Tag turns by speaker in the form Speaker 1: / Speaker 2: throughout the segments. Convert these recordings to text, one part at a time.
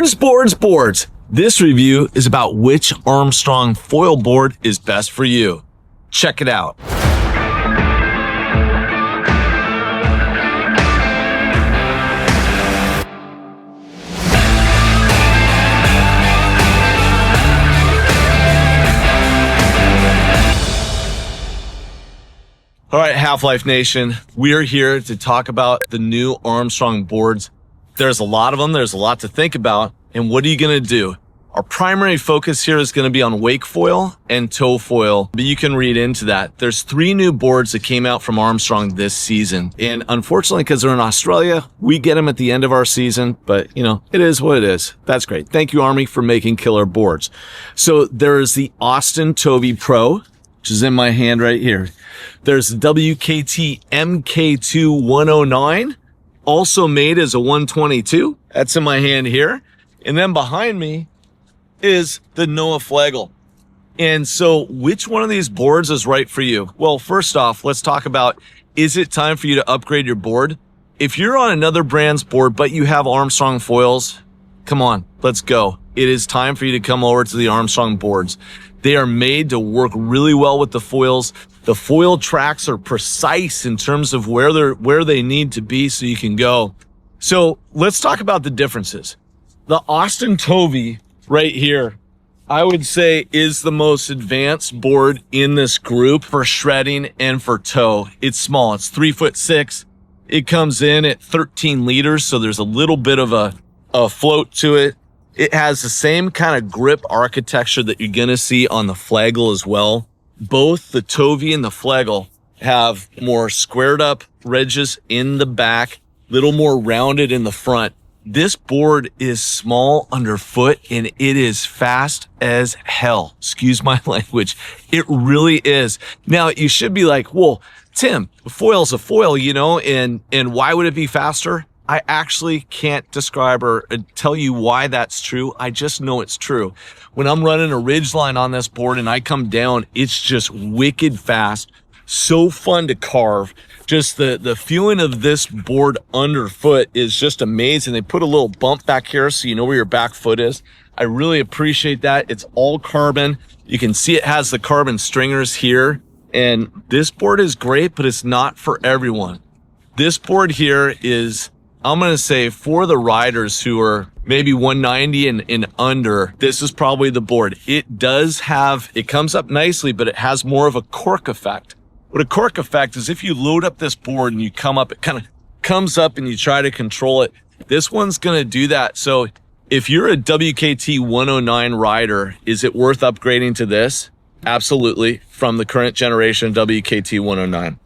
Speaker 1: Boards. This review is about which Armstrong foil board is best for you. Check it out. All right, Half-Life Nation, we are here to talk about the new Armstrong boards. There's a lot of them. There's a lot to think about. And what are you going to do? Our primary focus here is going to be on wake foil and tow foil, but you can read into that. There's 3 new boards that came out from Armstrong this season. And unfortunately, because they're in Australia, we get them at the end of our season, but you know, it is what it is. That's great. Thank you, Army, for making killer boards. So there's the Austin Tovey Pro, which is in my hand right here. There's the WKT MKII 109, also made as a 122. That's in my hand here. And then behind me is the Noah Flegel. And so which one of these boards is right for you? Well, first off, let's talk about, is it time for you to upgrade your board? If you're on another brand's board, but you have Armstrong foils, come on, let's go. It is time for you to come over to the Armstrong boards. They are made to work really well with the foils. The foil tracks are precise in terms of where they need to be so you can go. So let's talk about the differences. The Austin Tovey right here, I would say, is the most advanced board in this group for shredding and for tow. It's small. It's 3'6". It comes in at 13 liters, so there's a little bit of a float to it. It has the same kind of grip architecture that you're going to see on the Flegel as well. Both the Tovey and the Flegel have more squared up ridges in the back, little more rounded in the front. This board is small underfoot and it is fast as hell. Excuse my language. It really is. Now you should be like, well, Tim, a foil's a foil, you know, and why would it be faster? I actually can't describe or tell you why that's true. I just know it's true. When I'm running a ridge line on this board and I come down, it's just wicked fast. So fun to carve. Just the feeling of this board underfoot is just amazing. They put a little bump back here so you know where your back foot is. I really appreciate that. It's all carbon. You can see it has the carbon stringers here. And this board is great, but it's not for everyone. This board here is, I'm going to say, for the riders who are maybe 190 and under, this is probably the board. It comes up nicely, but it has more of a cork effect. What a cork effect is, if you load up this board and you come up, it kind of comes up and you try to control it. This one's going to do that. So if you're a WKT 109 rider, is it worth upgrading to this? Absolutely. From the current generation WKT 109.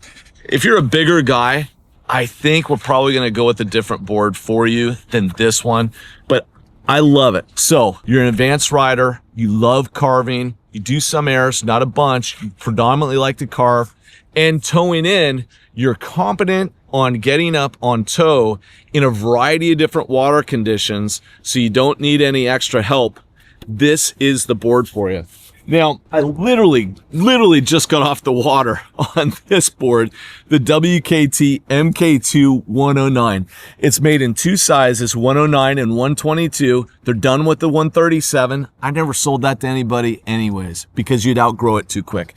Speaker 1: If you're a bigger guy, I think we're probably going to go with a different board for you than this one, but I love it. So you're an advanced rider. You love carving. You do some airs, not a bunch. You predominantly like to carve. And towing in, you're competent on getting up on tow in a variety of different water conditions, so you don't need any extra help. This is the board for you. Now, I literally just got off the water on this board, the WKT MKII 109. It's made in 2 sizes, 109 and 122. They're done with the 137. I never sold that to anybody anyways, because you'd outgrow it too quick.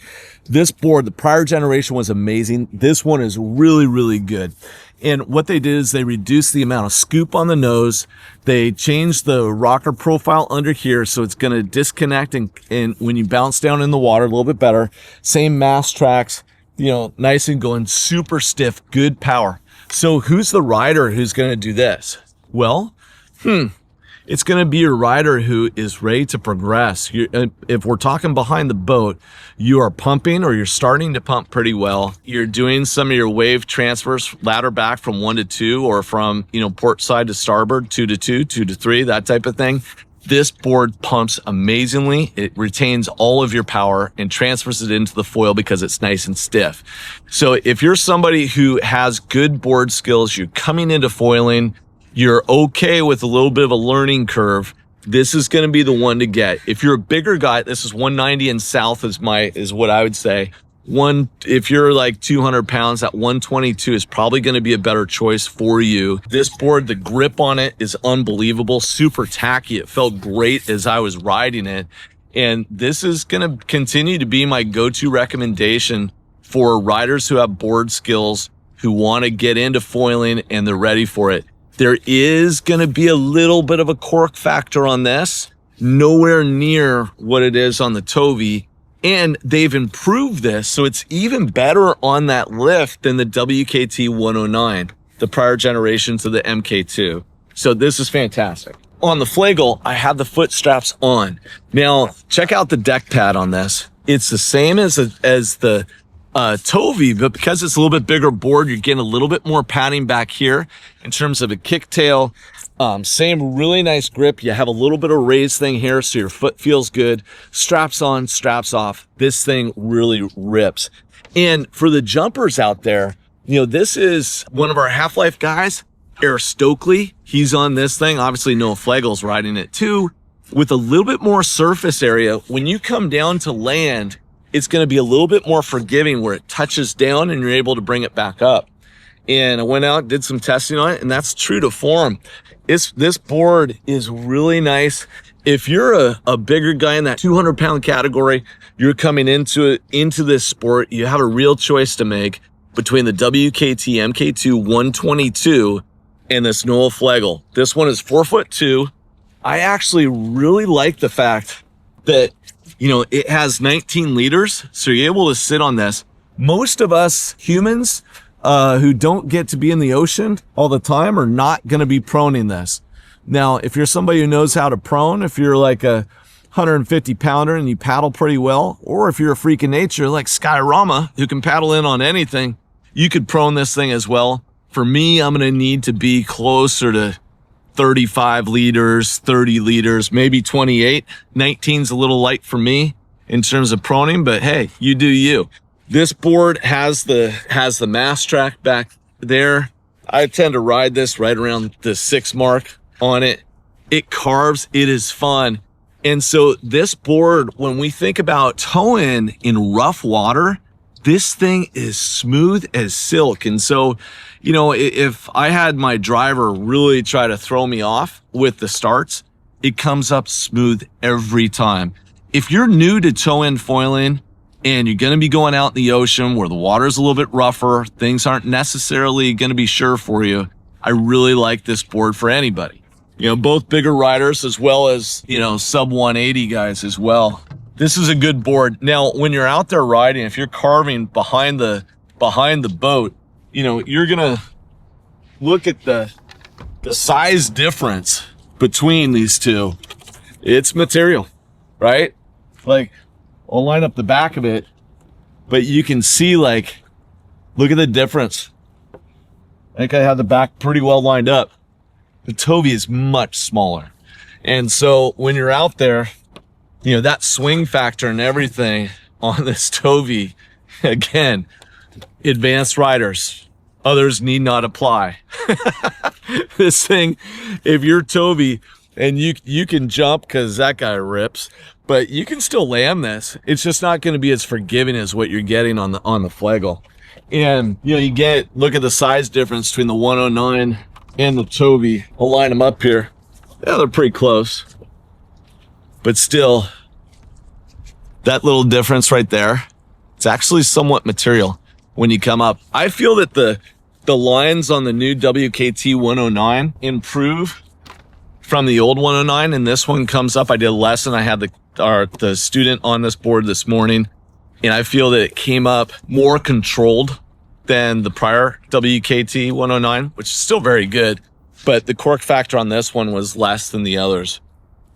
Speaker 1: This board, the prior generation, was amazing. This one is really, really good. And what they did is they reduced the amount of scoop on the nose. They changed the rocker profile under here, so it's going to disconnect and when you bounce down in the water a little bit better. Same mass tracks, you know, nice and going, super stiff, good power. So who's the rider who's going to do this? Well, it's going to be your rider who is ready to progress. If we're talking behind the boat, you are pumping, or you're starting to pump pretty well. You're doing some of your wave transfers, ladder back from 1 to 2, or from, you know, port side to starboard, 2 to 2, 2 to 3, that type of thing. This board pumps amazingly. It retains all of your power and transfers it into the foil because it's nice and stiff. So if you're somebody who has good board skills, you're coming into foiling, you're okay with a little bit of a learning curve, this is going to be the one to get. If you're a bigger guy, this is 190 and south is what I would say. If you're like 200 pounds, that 122 is probably going to be a better choice for you. This board, the grip on it is unbelievable, super tacky. It felt great as I was riding it. And this is going to continue to be my go-to recommendation for riders who have board skills, who want to get into foiling and they're ready for it. There is going to be a little bit of a cork factor on this, nowhere near what it is on the Tovey. And they've improved this, so it's even better on that lift than the WKT 109, the prior generation to the MK2. So this is fantastic. On the Flegel, I have the foot straps on. Now, check out the deck pad on this. It's the same as the Tovey, but because it's a little bit bigger board, you're getting a little bit more padding back here in terms of a kicktail. Same really nice grip. You have a little bit of raised thing here, so your foot feels good. Straps on, straps off. This thing really rips. And for the jumpers out there, this is one of our Half-Life guys, Eric Stokely. He's on this thing. Obviously, Noah Flegel's riding it too. With a little bit more surface area, when you come down to land, it's going to be a little bit more forgiving where it touches down and you're able to bring it back up. And I went out, did some testing on it, and that's true to form. This board is really nice. If you're a bigger guy in that 200-pound category, you're coming into this sport, you have a real choice to make between the WKT MKII 122 and this Noah Flegel. This one is 4'2". I actually really like the fact that, it has 19 liters, so you're able to sit on this. Most of us humans who don't get to be in the ocean all the time are not going to be proning this. Now, if you're somebody who knows how to prone, if you're like a 150 pounder and you paddle pretty well, or if you're a freak of nature like Skyrama who can paddle in on anything, you could prone this thing as well. For me, I'm going to need to be closer to 35 liters, 30 liters, maybe 28. 19's a little light for me in terms of proning, but hey, you do you. This board has the mass track back there. I tend to ride this right around the 6 mark on it. It carves, it is fun. And so this board, when we think about towing in rough water, this thing is smooth as silk. And so, if I had my driver really try to throw me off with the starts, it comes up smooth every time. If you're new to tow-in foiling, and you're going to be going out in the ocean where the water's a little bit rougher, things aren't necessarily going to be sure for you, I really like this board for anybody. Both bigger riders as well as, sub 180 guys as well. This is a good board. Now, when you're out there riding, if you're carving behind the boat, you're going to look at the size difference between these two. It's material, right? Like, I'll line up the back of it, but you can see, look at the difference. I think I have the back pretty well lined up. The Tovey is much smaller. And so when you're out there, that swing factor and everything on this Tovey, again, advanced riders, others need not apply. This thing, if you're Tovey and you can jump because that guy rips, but you can still land this. It's just not going to be as forgiving as what you're getting on the Flegel. And, look at the size difference between the 109 and the Tovey. I'll line them up here. Yeah, they're pretty close. But still, that little difference right there, it's actually somewhat material when you come up. I feel that the lines on the new WKT 109 improve from the old 109, and this one comes up. I did a lesson. I had the student on this board this morning, and I feel that it came up more controlled than the prior WKT 109, which is still very good, but the cork factor on this one was less than the others.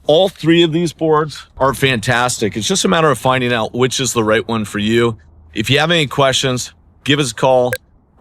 Speaker 1: All 3 of these boards are fantastic. It's just a matter of finding out which is the right one for you. If you have any questions, give us a call.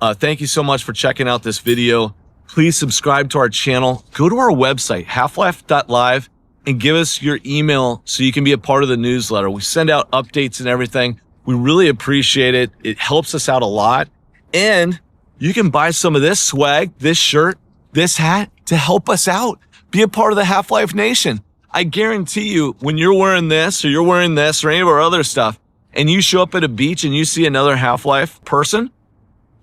Speaker 1: Thank you so much for checking out this video. Please subscribe to our channel. Go to our website, halflife.live, and give us your email so you can be a part of the newsletter. We send out updates and everything. We really appreciate it. It helps us out a lot. And you can buy some of this swag, this shirt, this hat to help us out. Be a part of the Half-Life Nation. I guarantee you, when you're wearing this or you're wearing this or any of our other stuff, and you show up at a beach and you see another Half-Life person,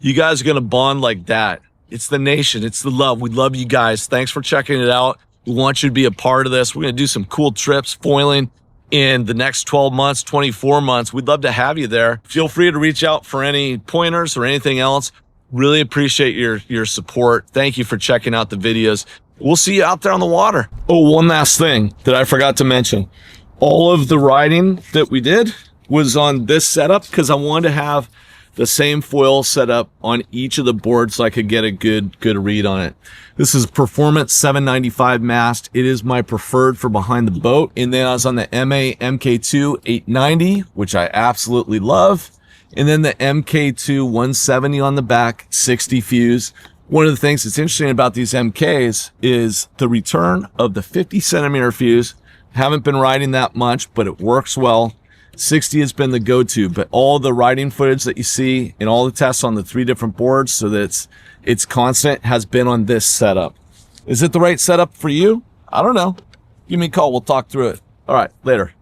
Speaker 1: you guys are going to bond like that. It's the nation. It's the love. We love you guys. Thanks for checking it out. We want you to be a part of this. We're going to do some cool trips, foiling in the next 12 months, 24 months. We'd love to have you there. Feel free to reach out for any pointers or anything else. Really appreciate your support. Thank you for checking out the videos. We'll see you out there on the water. Oh, one last thing that I forgot to mention. All of the riding that we did was on this setup because I wanted to have the same foil set up on each of the boards so I could get a good read on it. This is Performance 795 mast. It is my preferred for behind the boat. And then I was on the MKII 890, which I absolutely love. And then the MKII 170 on the back, 60 fuse. One of the things that's interesting about these MKs is the return of the 50 centimeter fuse. Haven't been riding that much, but it works well. 60 has been the go-to, but all the riding footage that you see and all the tests on the 3 different boards so that it's constant has been on this setup. Is it the right setup for you? I don't know. Give me a call. We'll talk through it. All right, later.